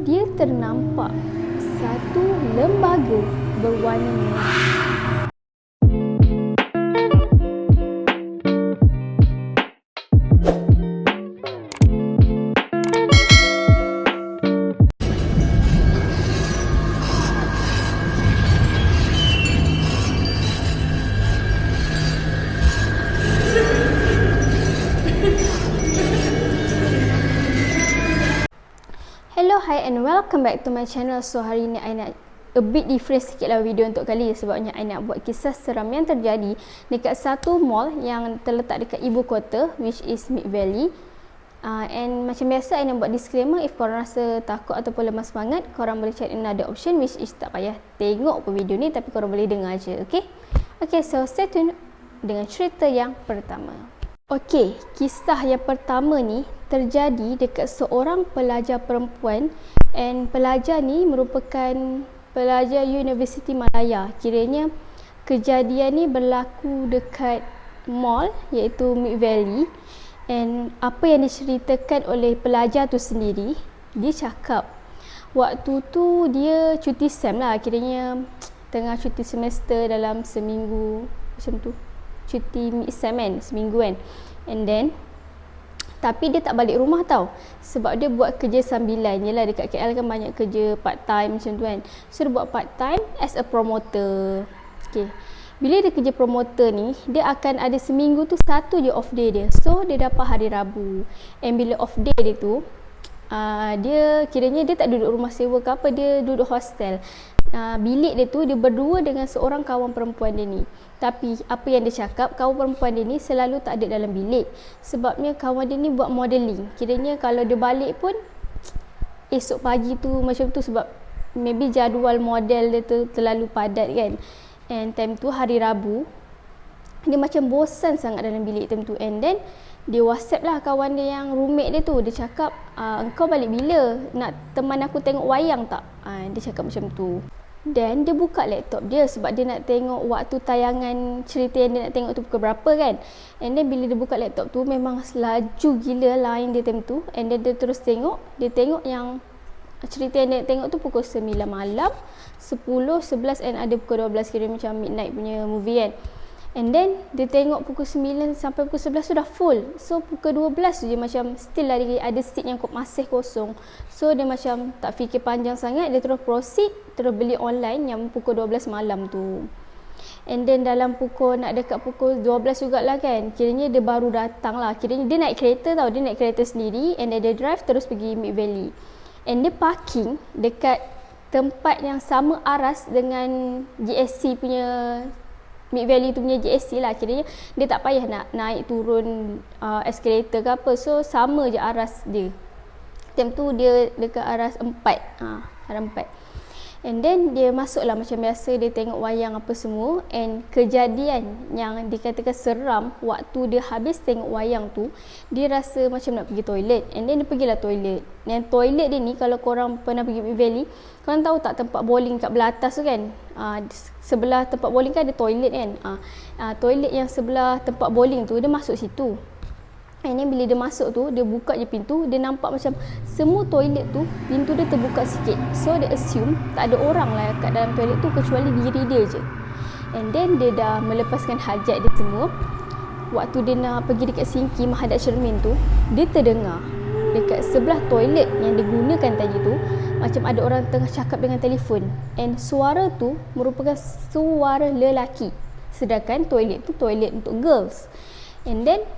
dia ternampak satu lembaga berwarna merah. Hello, hi and welcome back to my channel. So hari ni I nak a bit different sikit lah video untuk kali, sebabnya I nak buat kisah seram yang terjadi dekat satu mall yang terletak dekat ibu kota, which is Mid Valley. And macam biasa I nak buat disclaimer, if korang rasa takut ataupun lemah semangat, korang boleh cari another option, which is tak payah tengok pun video ni, tapi korang boleh dengar je, okay? Okay, so stay tune dengan cerita yang pertama. Okay, kisah yang pertama ni terjadi dekat seorang pelajar perempuan, and pelajar ni merupakan pelajar Universiti Malaya. Kiranya kejadian ni berlaku dekat mall iaitu Mid Valley, and apa yang diceritakan oleh pelajar tu sendiri, dia cakap waktu tu dia cuti SEM lah, kiranya tengah cuti semester dalam seminggu macam tu, cuti mid-SEM kan, seminggu kan. And then tapi dia tak balik rumah tau, sebab dia buat kerja sambilan. Yelah dekat KL kan banyak kerja part time macam tu kan. So dia buat part time as a promoter. Okay, bila dia kerja promoter ni, dia akan ada seminggu tu satu je off day dia. So dia dapat hari Rabu. And bila off day dia tu, dia kiranya dia tak duduk rumah sewa ke apa, dia duduk hostel. Bilik dia tu dia berdua dengan seorang kawan perempuan dia ni. Tapi apa yang dia cakap, kawan perempuan dia ni selalu tak ada dalam bilik, sebabnya kawan dia ni buat modeling. Kiranya kalau dia balik pun esok pagi tu macam tu, sebab maybe jadual model dia tu terlalu padat kan. And time tu hari Rabu, dia macam bosan sangat dalam bilik time tu. And then dia WhatsApp lah kawan dia yang roommate dia tu. Dia cakap, engkau balik bila? Nak teman aku tengok wayang tak? Dia cakap macam tu. Dan dia buka laptop dia sebab dia nak tengok waktu tayangan cerita yang dia nak tengok tu pukul berapa kan. And then bila dia buka laptop tu, memang laju gila line dia time tu. And then dia terus tengok, dia tengok yang cerita yang dia nak tengok tu pukul 9 malam, 10, 11 and ada pukul 12, kira macam midnight punya movie kan. And then dia tengok pukul 9 sampai pukul 11 tu dah full. So pukul 12 tu dia macam still ada seat yang masih kosong. So dia macam tak fikir panjang sangat, dia terus proceed, terus beli online yang pukul 12 malam tu. And then dalam nak dekat pukul 12 jugalah kan, kiranya dia baru datang lah. Kiranya dia naik kereta tau, dia naik kereta sendiri. And then dia drive terus pergi Mid Valley. And dia parking dekat tempat yang sama aras dengan GSC punya, Mid Valley tu punya GSC lah. Kiranya dia tak payah nak naik turun escalator ke apa. So sama je aras dia. Time tu dia dekat aras 4, aras 4. And then dia masuk lah macam biasa, dia tengok wayang apa semua. And kejadian yang dikatakan seram, waktu dia habis tengok wayang tu, dia rasa macam nak pergi toilet. And then dia pergilah toilet. Dan toilet dia ni, kalau korang pernah pergi Mid Valley, korang tahu tak tempat bowling kat belah atas tu kan, sebelah tempat bowling kan ada toilet kan. Toilet yang sebelah tempat bowling tu, dia masuk situ. And then bila dia masuk tu, dia buka je pintu, dia nampak macam semua toilet tu pintu dia terbuka sikit. So dia assume tak ada orang lah kat dalam toilet tu kecuali diri dia je. And then dia dah melepaskan hajat dia semua. Waktu dia nak pergi dekat sinki menghadap cermin tu, dia terdengar dekat sebelah toilet yang digunakan tadi tu, macam ada orang tengah cakap dengan telefon. And suara tu merupakan suara lelaki, sedangkan toilet tu toilet untuk girls. And then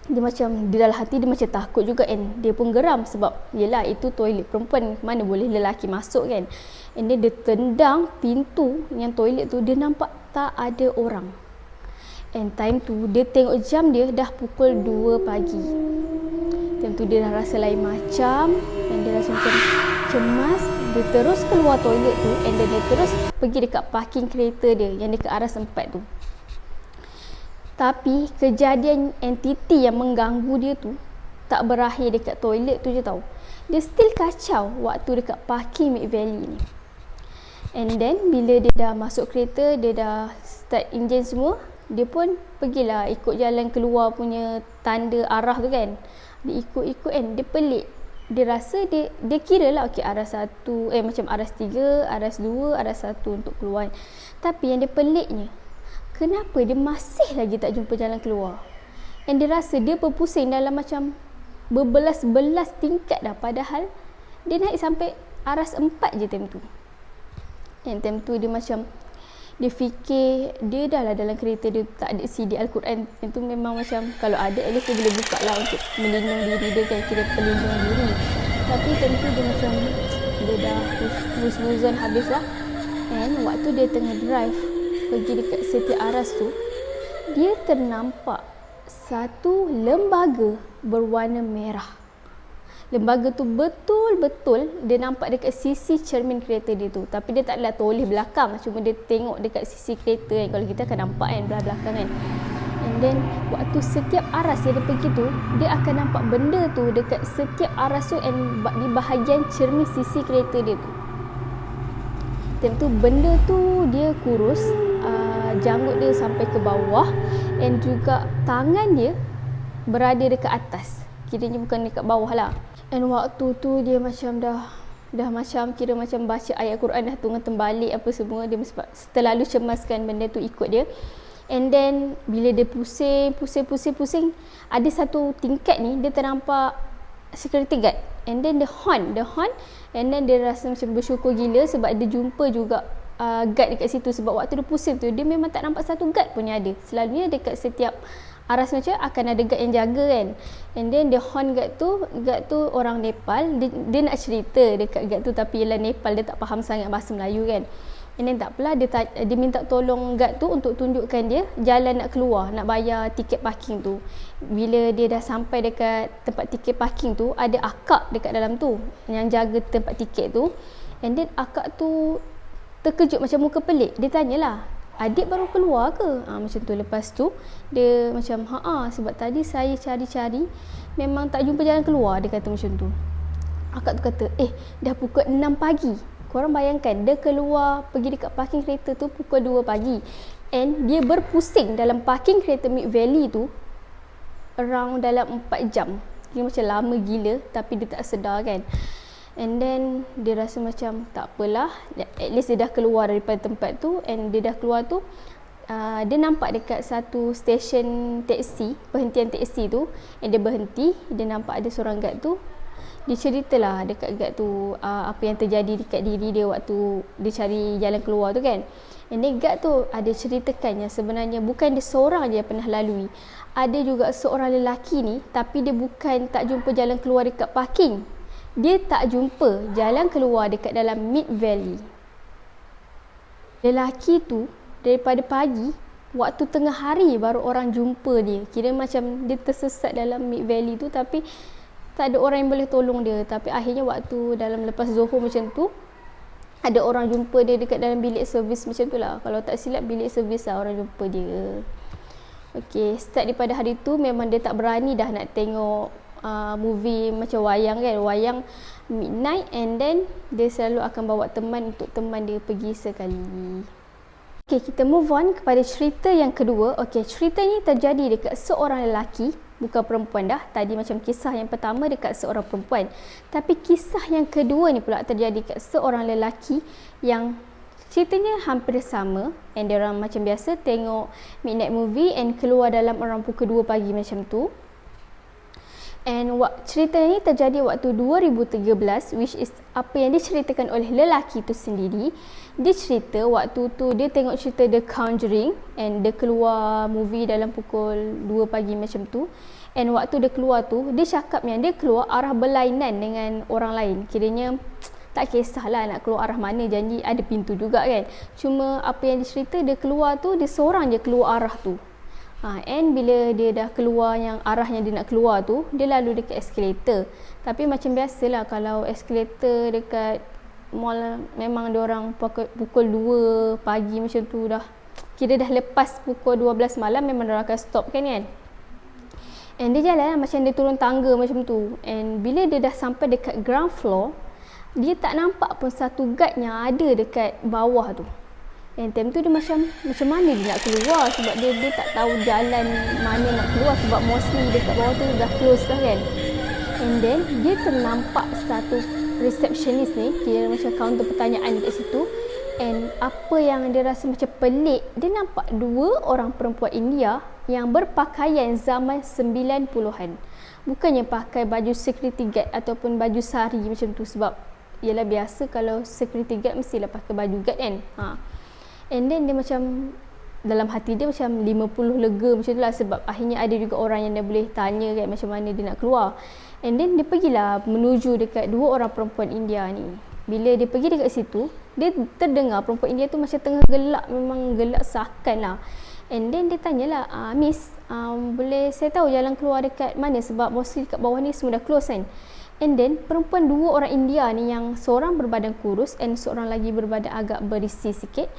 dia macam, di dalam hati dia macam takut juga, and dia pun geram sebab yelah itu toilet perempuan, mana boleh lelaki masuk kan. And then dia tendang pintu yang toilet tu, dia nampak tak ada orang. And time tu dia tengok jam dia dah pukul 2 pagi. Time tu dia dah rasa lain macam, dan dia rasa macam cemas. Dia terus keluar toilet tu, and then dia terus pergi dekat parking kereta dia yang dekat aras 4 tu. Tapi kejadian entiti yang mengganggu dia tu tak berakhir dekat toilet tu je tau. Dia still kacau waktu dekat parking Mid Valley ni. And then bila dia dah masuk kereta, dia dah start enjin semua, dia pun pergilah ikut jalan keluar punya tanda arah tu kan. Dia ikut-ikut kan, dia pelik. dia rasa dia kira lah okey aras 1 macam aras 3, aras 2, aras 1 untuk keluar. Tapi yang dia peliknya, kenapa dia masih lagi tak jumpa jalan keluar? And dia rasa dia berpusing dalam macam berbelas-belas tingkat dah, padahal dia naik sampai aras 4 je time tu. Yang time tu dia macam dia fikir dia dah lah dalam kereta dia tak ada CD Al-Quran. Itu memang macam kalau ada at least dia boleh buka lah untuk melindung diri dia kan, kira pelindung diri. Tapi time tu dia macam dia dah husnuzon habis lah. And waktu dia tengah drive pergi dekat setiap aras tu, dia ternampak satu lembaga berwarna merah. Lembaga tu betul-betul dia nampak dekat sisi cermin kereta dia tu. Tapi dia tak adalah toleh belakang, cuma dia tengok dekat sisi kereta kan. Kalau kita akan nampak kan belah belakang kan. And then waktu setiap aras yang dia pergi tu, dia akan nampak benda tu dekat setiap aras tu and di bahagian cermin sisi kereta dia tu. Time tu benda tu dia kurus, janggut dia sampai ke bawah, and juga tangan dia berada dekat atas. Kiranya bukan dekat bawah lah. And waktu tu dia macam dah macam kira macam baca ayat Quran dah tengah terbalik apa semua. Dia terlalu cemaskan benda tu ikut dia. And then bila dia pusing, ada satu tingkat ni dia ternampak security guard. And then the horn, and then dia rasa macam bersyukur gila sebab dia jumpa juga guard dekat situ. Sebab waktu dia pusing tu dia memang tak nampak satu guard pun yang ada. Selalunya dekat setiap aras macam akan ada guard yang jaga kan. And then the horn guard tu orang Nepal. Dia nak cerita dekat guard tu, tapi ialah Nepal dia tak faham sangat bahasa Melayu kan. And then tak apalah, dia minta tolong guard tu untuk tunjukkan dia jalan nak keluar, nak bayar tiket parking tu. Bila dia dah sampai dekat tempat tiket parking tu, ada akak dekat dalam tu yang jaga tempat tiket tu. And then akak tu terkejut macam muka pelik. Dia tanyalah, adik baru keluar ke? Macam tu. Lepas tu dia macam sebab tadi saya cari-cari memang tak jumpa jalan keluar. Dia kata macam tu. Akak tu kata dah pukul 6 pagi. Korang bayangkan dia keluar pergi dekat parking kereta tu pukul 2 pagi. And dia berpusing dalam parking kereta Mid Valley tu around dalam 4 jam. Dia macam lama gila tapi dia tak sedar kan. And then dia rasa macam tak apalah, at least dia dah keluar daripada tempat tu. And dia dah keluar tu, dia nampak dekat satu stesen teksi, perhentian teksi tu. And dia berhenti, dia nampak ada seorang guard tu. Dia ceritalah dekat guard tu apa yang terjadi dekat diri dia waktu dia cari jalan keluar tu kan. And then guard tu ada ceritakan yang sebenarnya bukan dia seorang je yang pernah lalui. Ada juga seorang lelaki ni, tapi dia bukan tak jumpa jalan keluar dekat parking. Dia tak jumpa jalan keluar dekat dalam Mid Valley. Lelaki tu daripada pagi, waktu tengah hari baru orang jumpa dia. Kira macam dia tersesat dalam Mid Valley tu tapi tak ada orang yang boleh tolong dia. Tapi akhirnya waktu dalam lepas Zohor macam tu, ada orang jumpa dia dekat dalam bilik servis macam tu lah. Kalau tak silap bilik servis lah orang jumpa dia. Okay, start daripada hari tu memang dia tak berani dah nak tengok movie macam wayang kan. Wayang midnight, and then dia selalu akan bawa teman untuk teman dia pergi sekali. Okay, kita move on kepada cerita yang kedua. Okay, cerita ni terjadi dekat seorang lelaki, bukan perempuan dah. Tadi macam kisah yang pertama dekat seorang perempuan. Tapi kisah yang kedua ni pula terjadi dekat seorang lelaki yang ceritanya hampir sama. And dia orang macam biasa tengok midnight movie and keluar dalam orang pukul 2 pagi macam tu. And cerita ni terjadi waktu 2013, which is apa yang diceritakan oleh lelaki tu sendiri. Dia cerita waktu tu dia tengok cerita The Conjuring and dia keluar movie dalam pukul 2 pagi macam tu. And waktu dia keluar tu, dia cakap yang dia keluar arah berlainan dengan orang lain. Kiranya tak kisahlah nak keluar arah mana, janji ada pintu juga kan. Cuma apa yang dia cerita, dia keluar tu, dia seorang je keluar arah tu. And bila dia dah keluar yang arah yang dia nak keluar tu, dia lalu dekat eskalator. Tapi macam biasalah kalau eskalator dekat mall, memang diorang pukul 2 pagi macam tu dah, kira dah lepas pukul 12 malam memang diorang akan stop kan. And dia jalan macam dia turun tangga macam tu. And bila dia dah sampai dekat ground floor, dia tak nampak pun satu guard yang ada dekat bawah tu. And time tu dia macam mana dia nak keluar, sebab dia tak tahu jalan mana nak keluar sebab mostly dekat bawah tu dah close dah kan. And then dia ternampak satu receptionist ni, dia macam kaunter pertanyaan kat situ. And apa yang dia rasa macam pelik, dia nampak dua orang perempuan India yang berpakaian zaman 90-an. Bukannya pakai baju security guard ataupun baju sari macam tu, sebab ialah biasa kalau security guard mestilah pakai baju guard kan. And then dia macam dalam hati dia macam 50 lega macam tu lah, sebab akhirnya ada juga orang yang dia boleh tanya kan macam mana dia nak keluar. And then dia pergilah menuju dekat dua orang perempuan India ni. Bila dia pergi dekat situ, dia terdengar perempuan India tu macam tengah gelak, memang gelak sakan lah. And then dia tanyalah, Miss, boleh saya tahu jalan keluar dekat mana, sebab mostly dekat bawah ni semua dah close kan. And then perempuan dua orang India ni, yang seorang berbadan kurus and seorang lagi berbadan agak berisi sikit.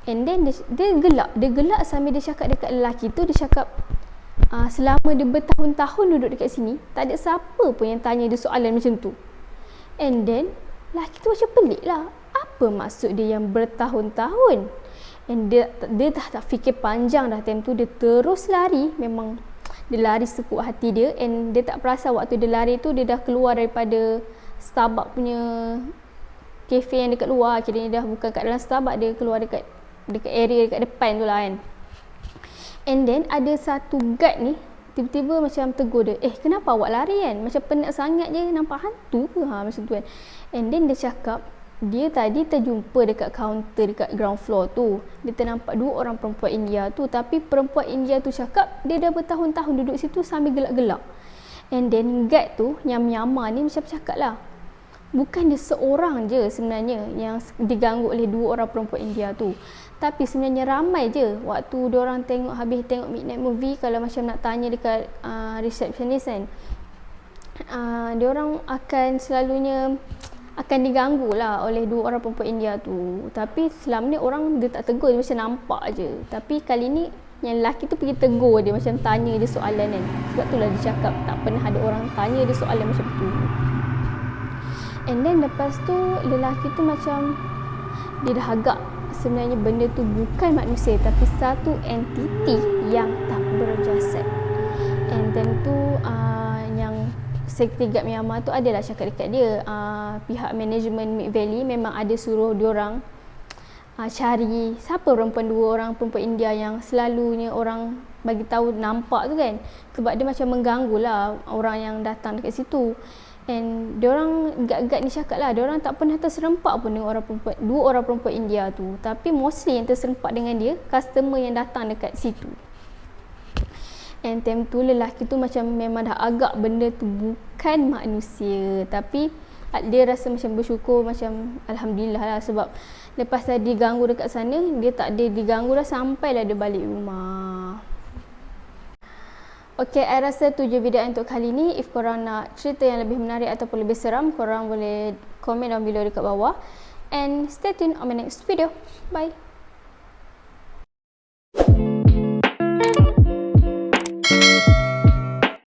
And then dia gelak sambil dia cakap dekat lelaki tu, dia cakap selama dia bertahun-tahun duduk dekat sini, tak ada siapa pun yang tanya dia soalan macam tu. And then lelaki tu macam pelik lah, apa maksud dia yang bertahun-tahun? And dia dah tak fikir panjang dah time tu, dia terus lari. Memang dia lari sekuat hati dia. And dia tak perasan waktu dia lari tu, dia dah keluar daripada Starbucks punya cafe yang dekat luar. Kiranya dah bukan kat dalam Starbucks, dia keluar dekat area dekat depan tu lah kan. And then ada satu guard ni tiba-tiba macam tegur dia, kenapa awak lari kan, macam penat sangat je, nampak hantu ke macam tu kan. And then dia cakap dia tadi terjumpa dekat kaunter dekat ground floor tu, dia ternampak dua orang perempuan India tu, tapi perempuan India tu cakap dia dah bertahun-tahun duduk situ sambil gelak-gelak. And then guard tu yang Myanmar ni macam cakap lah, bukan dia seorang je sebenarnya yang diganggu oleh dua orang perempuan India tu, tapi sebenarnya ramai je. Waktu diorang habis tengok midnight movie, kalau macam nak tanya dekat receptionist kan, diorang akan selalunya akan diganggu lah oleh dua orang perempuan India tu. Tapi selama ni orang dia tak tegur, dia macam nampak je. Tapi kali ni yang lelaki tu pergi tegur dia, macam tanya dia soalan kan. Sebab tu lah dia cakap tak pernah ada orang tanya dia soalan macam tu. And then lepas tu lelaki tu macam dia dah agak sebenarnya benda tu bukan manusia, tapi satu entiti yang tak berjasad. And then tu yang security guard Myanmar tu adalah cakap dekat dia, pihak manajemen Mid Valley memang ada suruh diorang cari siapa dua orang perempuan India yang selalunya orang bagi tahu nampak tu kan, sebab dia macam mengganggu lah orang yang datang dekat situ. And diorang guard ni cakap lah, diorang tak pernah terserempak pun dengan dua orang perempuan India tu, tapi mostly yang terserempak dengan dia customer yang datang dekat situ. And time tu lelaki tu macam memang dah agak benda tu bukan manusia, tapi dia rasa macam bersyukur, macam Alhamdulillah lah, sebab lepas dah diganggu dekat sana, dia tak ada diganggu dah sampailah dia balik rumah. Okay, I rasa tu je video untuk kali ni. If korang nak cerita yang lebih menarik ataupun lebih seram, korang boleh komen down below dekat bawah. And stay tuned on my next video. Bye.